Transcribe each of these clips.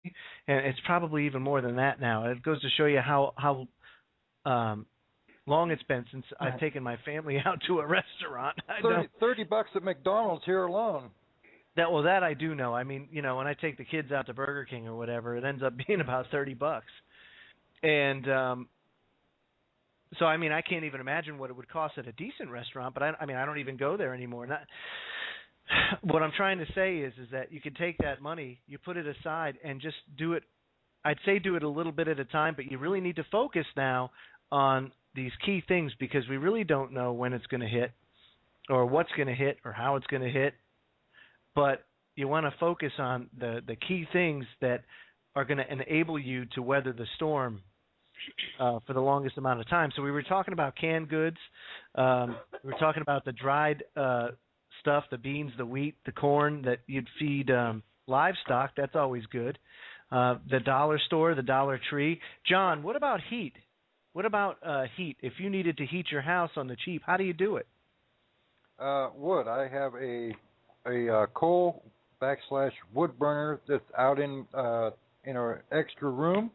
and it's probably even more than that now. It goes to show you how long it's been since I've Right. taken my family out to a restaurant. I know 30 bucks at McDonald's here alone. that. Well, that I do know. I mean, when I take the kids out to Burger King or whatever, it ends up being about $30. And so I mean, I can't even imagine what it would cost at a decent restaurant. But I mean, I don't even go there anymore. Not, what I'm trying to say is that you can take that money, you put it aside, and just do it. I'd say do it a little bit at a time, but you really need to focus now on these key things because we really don't know when it's going to hit or what's going to hit or how it's going to hit. But you want to focus on the key things that are going to enable you to weather the storm for the longest amount of time. So we were talking about canned goods. We were talking about the dried stuff, the beans, the wheat, the corn that you'd feed livestock. That's always good. The dollar store, the Dollar Tree. John, what about heat? What about heat? If you needed to heat your house on the cheap, how do you do it? Wood. I have a coal / wood burner that's out in our extra room,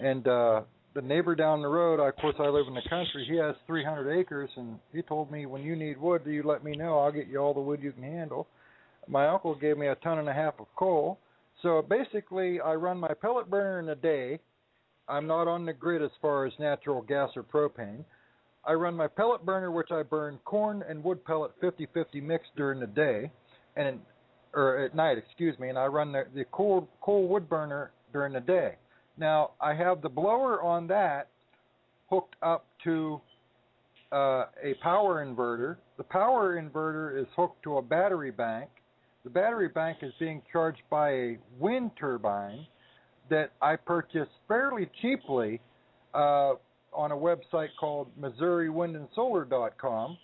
and the neighbor down the road. Of course, I live in the country. He has 300 acres, and he told me, when you need wood, you let me know. I'll get you all the wood you can handle. My uncle gave me 1.5 tons of coal. So basically, I run my pellet burner in a day. I'm not on the grid as far as natural gas or propane. I run my pellet burner, which I burn corn and wood pellet 50-50 mixed during the day, or at night, excuse me, and I run the coal wood burner during the day. Now, I have the blower on that hooked up to a power inverter. The power inverter is hooked to a battery bank. The battery bank is being charged by a wind turbine that I purchased fairly cheaply on a website called MissouriWindandSolar.com.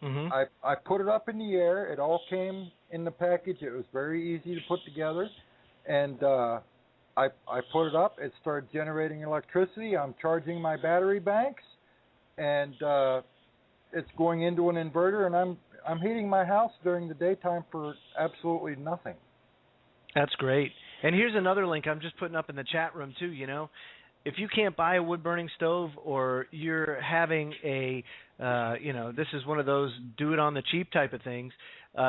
Mm-hmm. I put it up in the air. It all came in the package. It was very easy to put together. And I put it up. It started generating electricity. I'm charging my battery banks. And it's going into an inverter. And I'm heating my house during the daytime for absolutely nothing. That's great. And here's another link I'm just putting up in the chat room too, If you can't buy a wood-burning stove or you're having this is one of those do-it-on-the-cheap type of things,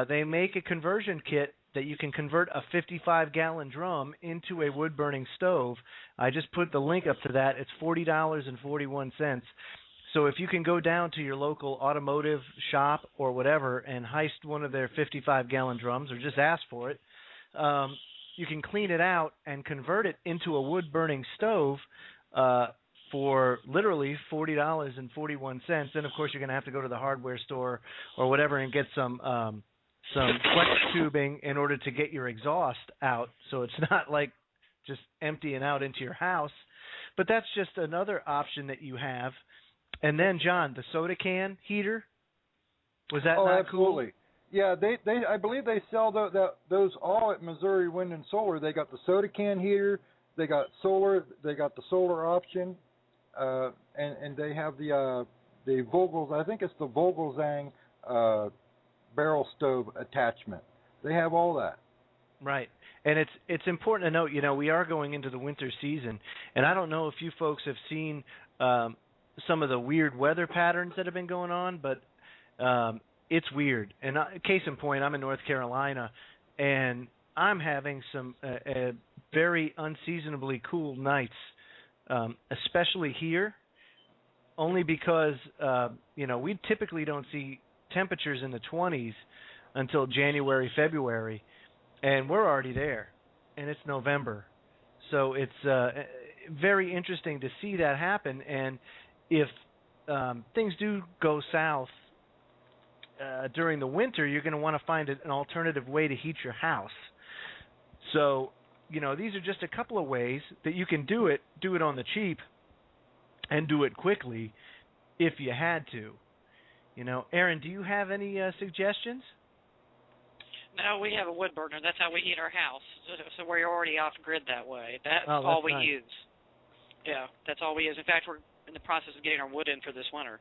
they make a conversion kit that you can convert a 55-gallon drum into a wood-burning stove. I just put the link up to that. It's $40.41. So if you can go down to your local automotive shop or whatever and heist one of their 55-gallon drums or just ask for it, you can clean it out and convert it into a wood-burning stove for literally $40.41. Then, of course, you're going to have to go to the hardware store or whatever and get some flex tubing in order to get your exhaust out, so it's not like just emptying out into your house. But that's just another option that you have. And then, John, the soda can heater, was that not absolutely. Cool? Yeah, they I believe they sell those all at Missouri Wind and Solar. They got the soda can heater, they got solar, they got the solar option, and they have the Vogels. I think it's the Vogelzang barrel stove attachment. They have all that. Right. And it's important to note, we are going into the winter season, and I don't know if you folks have seen some of the weird weather patterns that have been going on, but it's weird. And case in point, I'm in North Carolina, and I'm having some very unseasonably cool nights, especially here, only because, we typically don't see temperatures in the 20s until January, February, and we're already there, and it's November. So it's very interesting to see that happen, and if things do go south during the winter, you're going to want to find an alternative way to heat your house. So, these are just a couple of ways that you can do it on the cheap, and do it quickly if you had to. Aaron, do you have any suggestions? No, we have a wood burner. That's how we heat our house. So we're already off grid that way. That's all we use. Yeah, that's all we use. In fact, we're in the process of getting our wood in for this winter.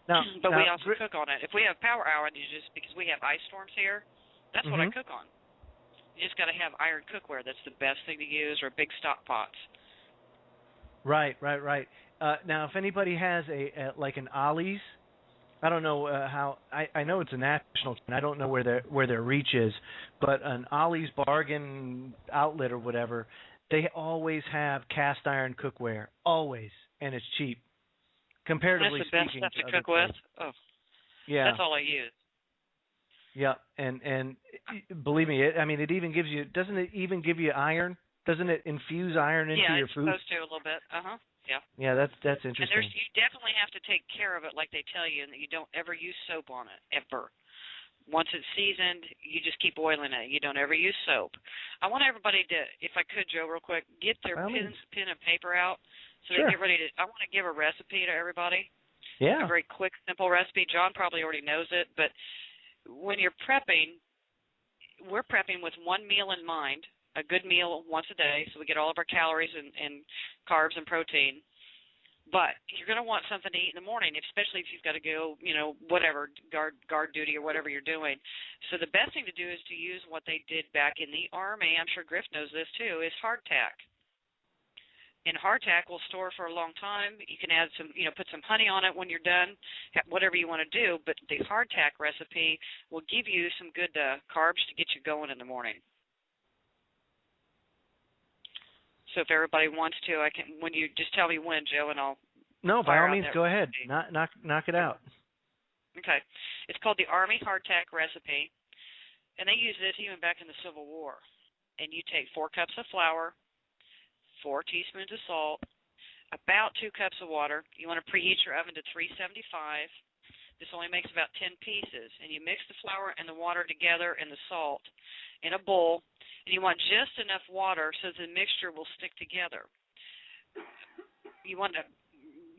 But we also cook on it. If we have power outages, because we have ice storms here, that's what I cook on. You just got to have iron cookware. That's the best thing to use, or big stock pots. Right. Now, if anybody has like an Ollie's, I don't know how. I know it's a national, and I don't know where their reach is, but an Ollie's bargain outlet or whatever, they always have cast iron cookware, always, and it's cheap, comparatively speaking. That's the best stuff to cook with. Oh, yeah, that's all I use. Yeah, and believe me, it even gives you. Doesn't it even give you iron? Doesn't it infuse iron into your food? Yeah, it's supposed to a little bit. Yeah. Yeah, that's interesting. And you definitely have to take care of it like they tell you, and that you don't ever use soap on it, ever. Once it's seasoned, you just keep boiling it. You don't ever use soap. I want everybody to, if I could, Joe, real quick, get their pen and paper out so they get ready to. I want to give a recipe to everybody. Yeah. A very quick, simple recipe. John probably already knows it, but when you're prepping, we're prepping with one meal in mind. A good meal once a day, so we get all of our calories and carbs and protein. But you're going to want something to eat in the morning, especially if you've got to go, whatever, guard duty or whatever you're doing. So the best thing to do is to use what they did back in the Army. I'm sure Griff knows this too, is hardtack. And hardtack will store for a long time. You can add some, put some honey on it when you're done, whatever you want to do. But the hardtack recipe will give you some good carbs to get you going in the morning. So if everybody wants to, I can. When you just tell me when, Joe, and I'll. No, by all means, go ahead. Knock it out. Okay, it's called the Army Hardtack Recipe, and they used this even back in the Civil War. And you take 4 cups of flour, 4 teaspoons of salt, about 2 cups of water. You want to preheat your oven to 375. This only makes about 10 pieces, and you mix the flour and the water together and the salt in a bowl. And you want just enough water so the mixture will stick together. You want to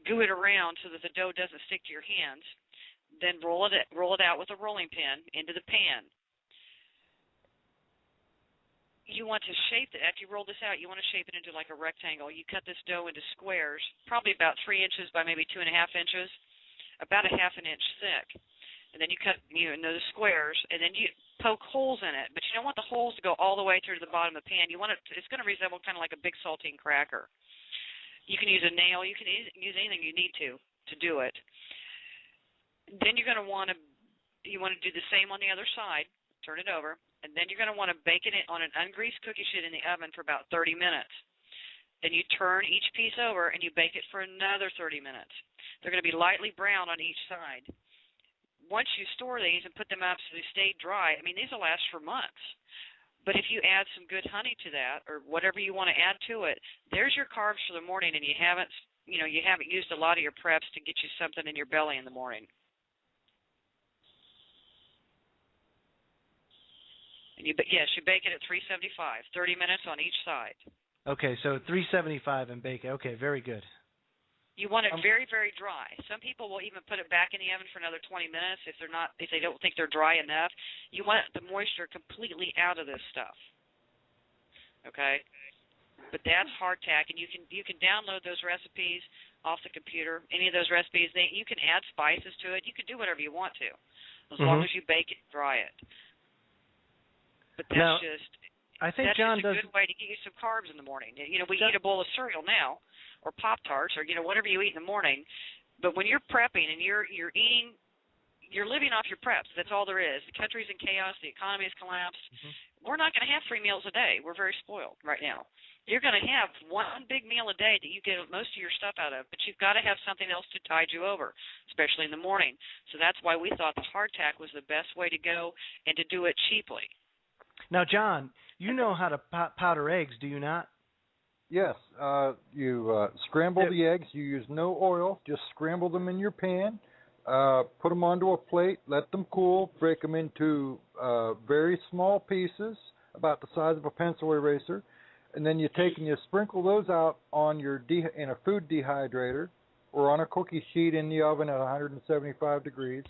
goo it around so that the dough doesn't stick to your hands. Then roll it out with a rolling pin into the pan. You want to shape it. After you roll this out, you want to shape it into like a rectangle. You cut this dough into squares, probably about 3 inches by maybe 2.5 inches, about a half an inch thick. And then you cut those squares, and then you poke holes in it. But you don't want the holes to go all the way through to the bottom of the pan. You want it's going to resemble kind of like a big saltine cracker. You can use a nail. You can use anything you need to do it. Then you're going to want to do the same on the other side. Turn it over, and then you're going to want to bake it on an ungreased cookie sheet in the oven for about 30 minutes. Then you turn each piece over, and you bake it for another 30 minutes. They're going to be lightly brown on each side. Once you store these and put them up so they stay dry, these will last for months. But if you add some good honey to that, or whatever you want to add to it, there's your carbs for the morning, and you haven't used a lot of your preps to get you something in your belly in the morning. And you bake it at 375, 30 minutes on each side. Okay, so 375 and bake it. Okay, very good. You want it very, very dry. Some people will even put it back in the oven for another 20 minutes if they don't think they're dry enough. You want the moisture completely out of this stuff. Okay? But that's hardtack, and you can download those recipes off the computer. Any of those recipes, you can add spices to it. You can do whatever you want to, as long as you bake it and dry it. But that's I think John a good way to get you some carbs in the morning. We eat a bowl of cereal now, or Pop-Tarts, or whatever you eat in the morning. But when you're prepping and you're eating, you're living off your preps. That's all there is. The country's in chaos. The economy has collapsed. We're not going to have 3 meals a day. We're very spoiled right now. You're going to have one big meal a day that you get most of your stuff out of, but you've got to have something else to tide you over, especially in the morning. So that's why we thought the hardtack was the best way to go and to do it cheaply. Now, John, you know how to powder eggs, do you not? Yes. You scramble the eggs. You use no oil. Just scramble them in your pan. Put them onto a plate. Let them cool. Break them into very small pieces, about the size of a pencil eraser. And then you take and you sprinkle those out on in a food dehydrator or on a cookie sheet in the oven at 175 degrees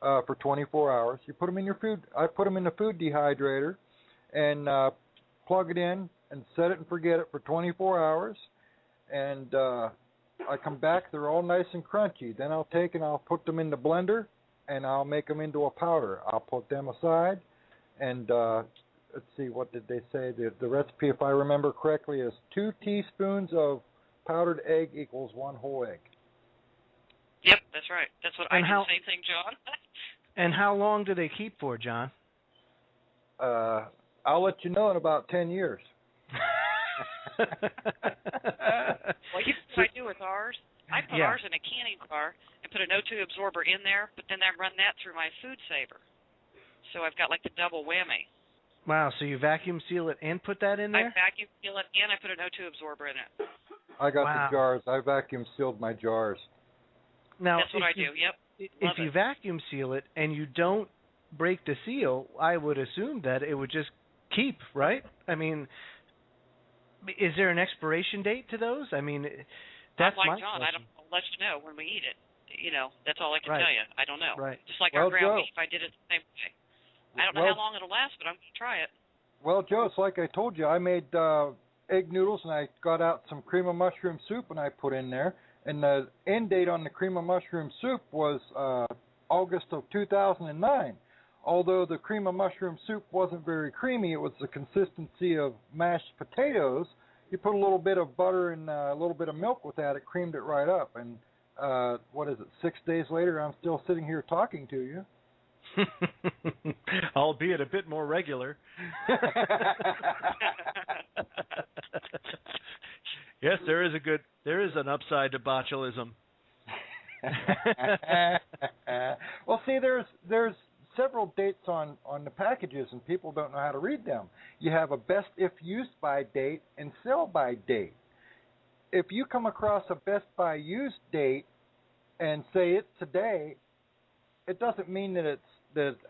for 24 hours. You put them in I put them in the food dehydrator and plug it in and set it and forget it for 24 hours. And I come back, they're all nice and crunchy. Then I'll take and I'll put them in the blender and I'll make them into a powder. I'll put them aside and let's see, what did they say? The recipe, if I remember correctly, is 2 teaspoons of powdered egg equals 1 whole egg. Yep, that's right. That's what I do. The same thing, John. And how long do they keep for, John? I'll let you know in about 10 years. Well, you know what I do with ours? I put ours in a canning jar and put an O2 absorber in there, but then I run that through my food saver. So I've got like the double whammy. Wow, so you vacuum seal it and put that in there? I vacuum seal it and I put an O2 absorber in it. I got the jars. I vacuum sealed my jars. Now, that's what I do, yep. If you vacuum seal it and you don't break the seal, I would assume that it would just keep, right? I mean, is there an expiration date to those? I mean, that's like my John. question. I'll let you know when we eat it. You know, that's all I can tell you. I don't know. Right. Just like our ground beef, I did it the same way. I don't know how long it'll last, but I'm going to try it. Well, Joe, it's like I told you. I made egg noodles, and I got out some cream of mushroom soup, and I put in there. And the end date on the cream of mushroom soup was August of 2009. Although the cream of mushroom soup wasn't very creamy, it was the consistency of mashed potatoes. You put a little bit of butter and a little bit of milk with that, it creamed it right up. And 6 days later, I'm still sitting here talking to you. Albeit a bit more regular. Yes, there is an upside to botulism. Well, see, there's several dates on the packages, and people don't know how to read them. You have a best if used by date and sell by date. If you come across a best by used date and say it's today, it doesn't mean that it's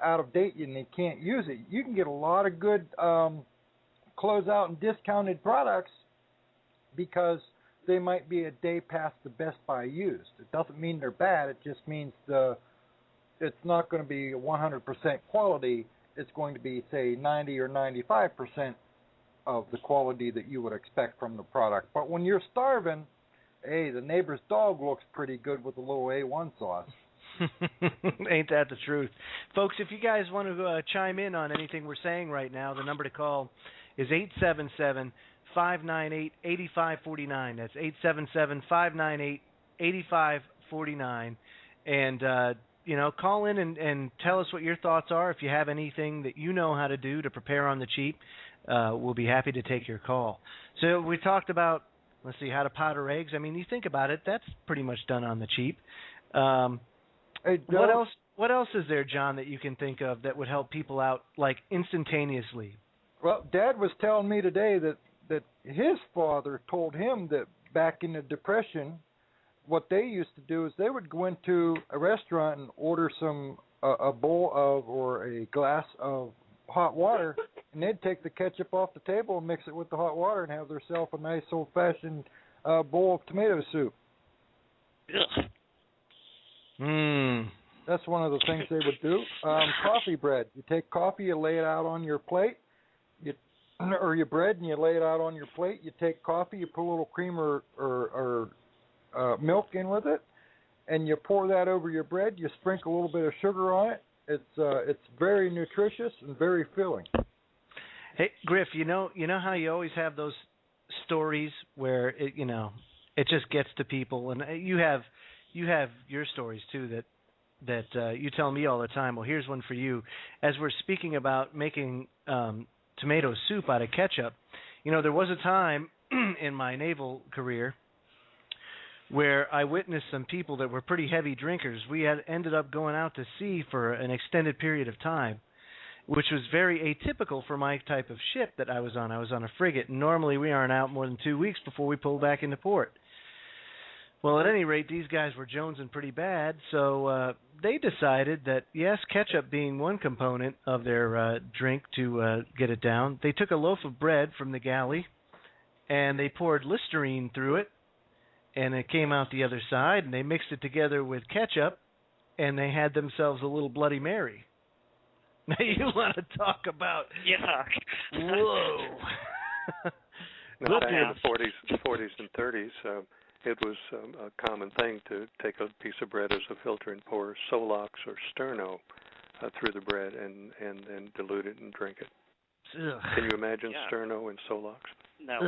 out of date and they can't use it. You can get a lot of good closeout and discounted products because they might be a day past the best by used. It doesn't mean they're bad. It just means it's not going to be 100% quality. It's going to be, say, 90 or 95% of the quality that you would expect from the product. But when you're starving, hey, the neighbor's dog looks pretty good with a little A1 sauce. Ain't that the truth? Folks, if you guys want to chime in on anything we're saying right now, the number to call is 877-598-8549. That's 877-598-8549. And, call in and tell us what your thoughts are. If you have anything that you know how to do to prepare on the cheap, we'll be happy to take your call. So we talked about, how to powder eggs. I mean, you think about it, that's pretty much done on the cheap. Hey, what else is there, John, that you can think of that would help people out, like, instantaneously? Well, Dad was telling me today that his father told him that back in the Depression, what they used to do is they would go into a restaurant and order a bowl of or a glass of hot water, and they'd take the ketchup off the table and mix it with the hot water and have themselves a nice old-fashioned bowl of tomato soup. Ugh. That's one of the things they would do. Coffee bread. You take coffee, you lay it out on your plate, or your bread, and you lay it out on your plate. You take coffee, you put a little cream or milk in with it, and you pour that over your bread. You sprinkle a little bit of sugar on it. It's very nutritious and very filling. Hey, Griff, you know how you always have those stories where it just gets to people, and you have your stories too that you tell me all the time. Well, here's one for you. As we're speaking about making tomato soup out of ketchup, there was a time in my naval career where I witnessed some people that were pretty heavy drinkers. We had ended up going out to sea for an extended period of time, which was very atypical for my type of ship that I was on. I was on a frigate, and normally we aren't out more than 2 weeks before we pull back into port. Well, at any rate, these guys were jonesing pretty bad, so they decided that, yes, ketchup being one component of their drink to get it down, they took a loaf of bread from the galley, and they poured Listerine through it, and it came out the other side, and they mixed it together with ketchup, and they had themselves a little Bloody Mary. Now, you want to talk about... Yuck. Whoa. Now, back in the 40s and 30s, it was a common thing to take a piece of bread as a filter and pour Solox or Sterno through the bread and dilute it and drink it. Ugh. Can you imagine sterno and Solox? No. Ugh.